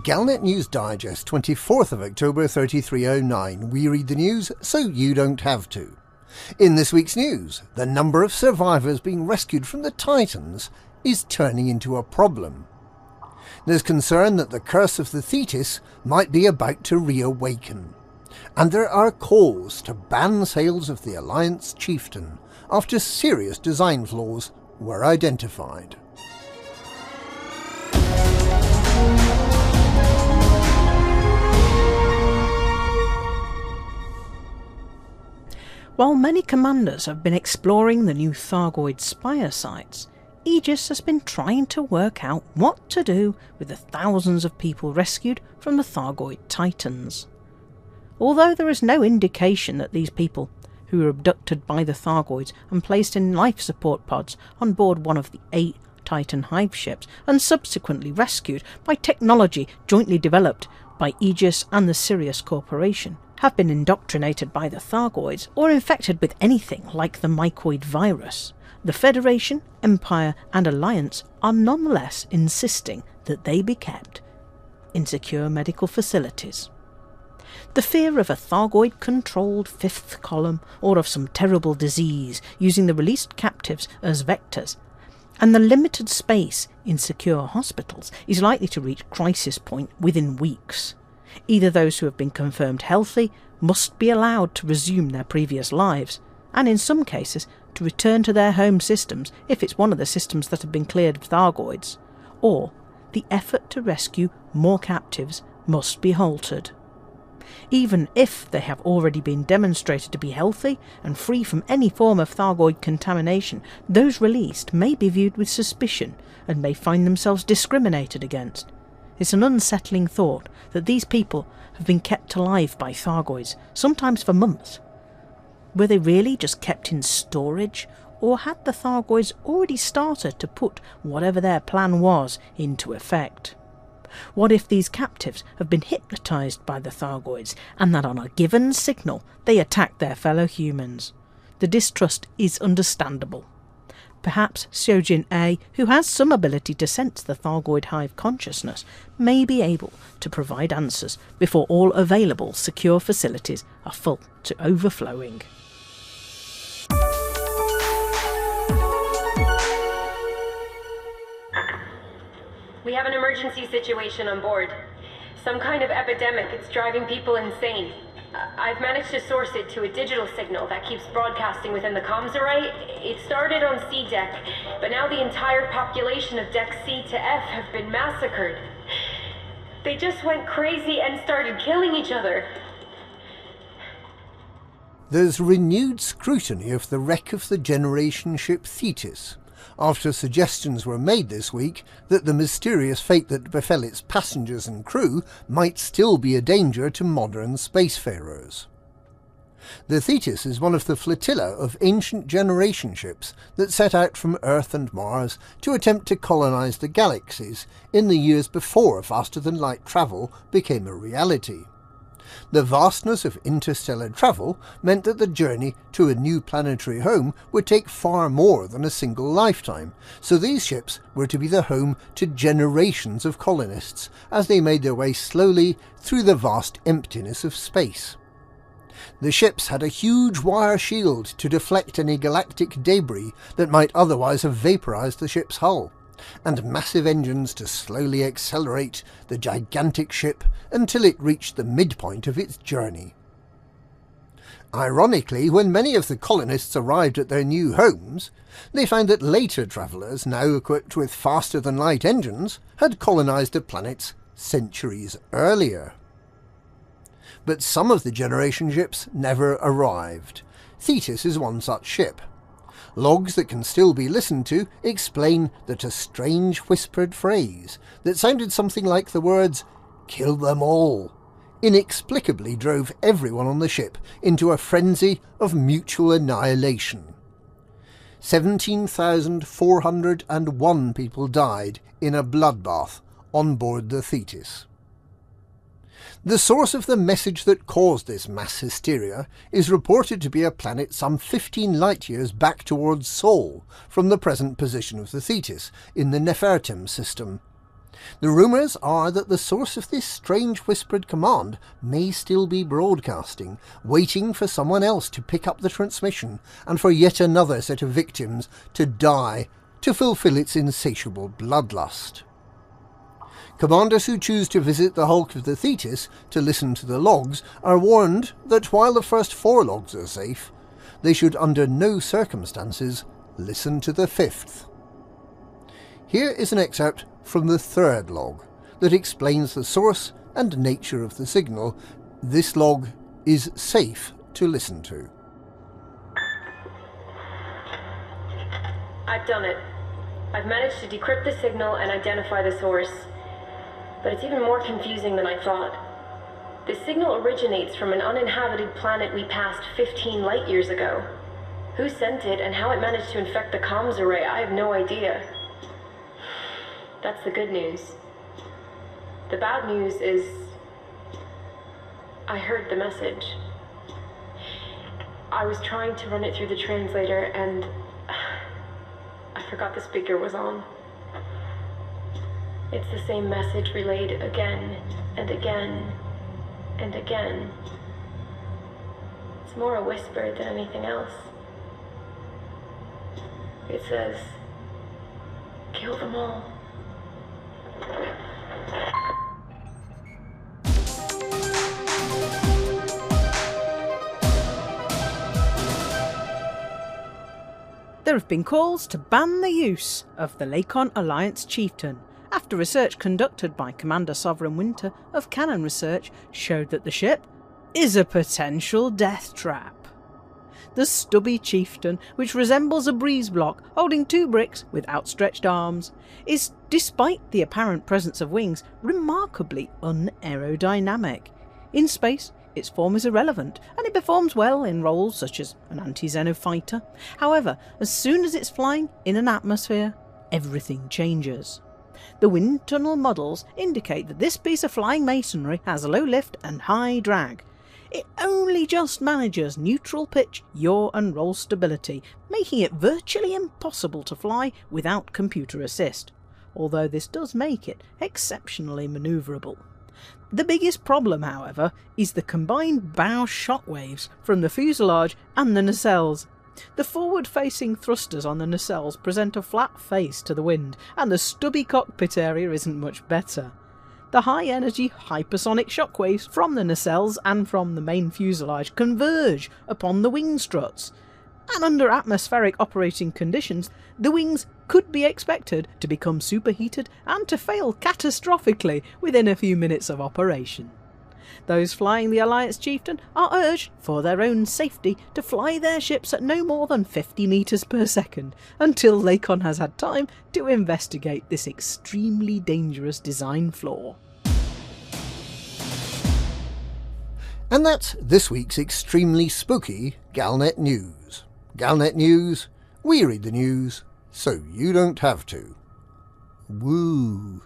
Galnet News Digest, 24th of October 3309. We read the news so you don't have to. In this week's news, the number of survivors being rescued from the Titans is turning into a problem. There's concern that the curse of the Thetis might be about to reawaken. And there are calls to ban sales of the Alliance Chieftain after serious design flaws were identified. While many commanders have been exploring the new Thargoid spire sites, Aegis has been trying to work out what to do with the thousands of people rescued from the Thargoid Titans. Although there is no indication that these people, who were abducted by the Thargoids and placed in life support pods on board one of the 8 Titan hive ships and subsequently rescued by technology jointly developed by Aegis and the Sirius Corporation, have been indoctrinated by the Thargoids or infected with anything like the mycoid virus, the Federation, Empire and Alliance are nonetheless insisting that they be kept in secure medical facilities. The fear of a Thargoid-controlled fifth column or of some terrible disease using the released captives as vectors, and the limited space in secure hospitals is likely to reach crisis point within weeks. Either those who have been confirmed healthy must be allowed to resume their previous lives, and in some cases to return to their home systems if it's one of the systems that have been cleared of Thargoids, or the effort to rescue more captives must be halted. Even if they have already been demonstrated to be healthy and free from any form of Thargoid contamination, those released may be viewed with suspicion and may find themselves discriminated against. It's an unsettling thought that these people have been kept alive by Thargoids, sometimes for months. Were they really just kept in storage, or had the Thargoids already started to put whatever their plan was into effect? What if these captives have been hypnotised by the Thargoids, and that on a given signal they attack their fellow humans? The distrust is understandable. Perhaps Xiujin A, who has some ability to sense the Thargoid hive consciousness, may be able to provide answers before all available secure facilities are full to overflowing. We have an emergency situation on board. Some kind of epidemic. It's driving people insane. I've managed to source it to a digital signal that keeps broadcasting within the comms array. It started on C deck, but now the entire population of decks C to F have been massacred. They just went crazy and started killing each other. There's renewed scrutiny of the wreck of the generation ship Thetis, after suggestions were made this week that the mysterious fate that befell its passengers and crew might still be a danger to modern spacefarers. The Thetis is one of the flotilla of ancient generation ships that set out from Earth and Mars to attempt to colonize the galaxies in the years before faster-than-light travel became a reality. The vastness of interstellar travel meant that the journey to a new planetary home would take far more than a single lifetime, so these ships were to be the home to generations of colonists as they made their way slowly through the vast emptiness of space. The ships had a huge wire shield to deflect any galactic debris that might otherwise have vaporized the ship's hull, and massive engines to slowly accelerate the gigantic ship until it reached the midpoint of its journey. Ironically, when many of the colonists arrived at their new homes, they found that later travellers, now equipped with faster-than-light engines, had colonised the planets centuries earlier. But some of the generation ships never arrived. Thetis is one such ship. Logs that can still be listened to explain that a strange whispered phrase that sounded something like the words, "Kill them all," inexplicably drove everyone on the ship into a frenzy of mutual annihilation. 17,401 people died in a bloodbath on board the Thetis. The source of the message that caused this mass hysteria is reported to be a planet some 15 light-years back towards Sol from the present position of the Thetis in the Nefertem system. The rumours are that the source of this strange whispered command may still be broadcasting, waiting for someone else to pick up the transmission and for yet another set of victims to die to fulfill its insatiable bloodlust. Commanders who choose to visit the hulk of the Thetis to listen to the logs are warned that while the first 4 logs are safe, they should under no circumstances listen to the 5th. Here is an excerpt from the 3rd log that explains the source and nature of the signal. This log is safe to listen to. I've done it. I've managed to decrypt the signal and identify the source. But it's even more confusing than I thought. The signal originates from an uninhabited planet we passed 15 light years ago. Who sent it and how it managed to infect the comms array, I have no idea. That's the good news. The bad news is I heard the message. I was trying to run it through the translator and I forgot the speaker was on. It's the same message relayed again and again and again. It's more a whisper than anything else. It says, kill them all. There have been calls to ban the use of the Lakon Alliance Chieftain, after research conducted by Commander Sovereign Winter of Cannon Research showed that the ship is a potential death trap. The stubby chieftain, which resembles a breezeblock holding 2 bricks with outstretched arms, is, despite the apparent presence of wings, remarkably unaerodynamic. In space, its form is irrelevant, and it performs well in roles such as an anti-xenofighter. However, as soon as it's flying in an atmosphere, everything changes. The wind tunnel models indicate that this piece of flying masonry has low lift and high drag. It only just manages neutral pitch, yaw and roll stability, making it virtually impossible to fly without computer assist, although this does make it exceptionally manoeuvrable. The biggest problem, however, is the combined bow shockwaves from the fuselage and the nacelles. The forward-facing thrusters on the nacelles present a flat face to the wind, and the stubby cockpit area isn't much better. The high-energy hypersonic shockwaves from the nacelles and from the main fuselage converge upon the wing struts, and under atmospheric operating conditions, the wings could be expected to become superheated and to fail catastrophically within a few minutes of operation. Those flying the Alliance Chieftain are urged, for their own safety, to fly their ships at no more than 50 meters per second, until Lakon has had time to investigate this extremely dangerous design flaw. And that's this week's extremely spooky Galnet News. Galnet News, we read the news, so you don't have to. Woo!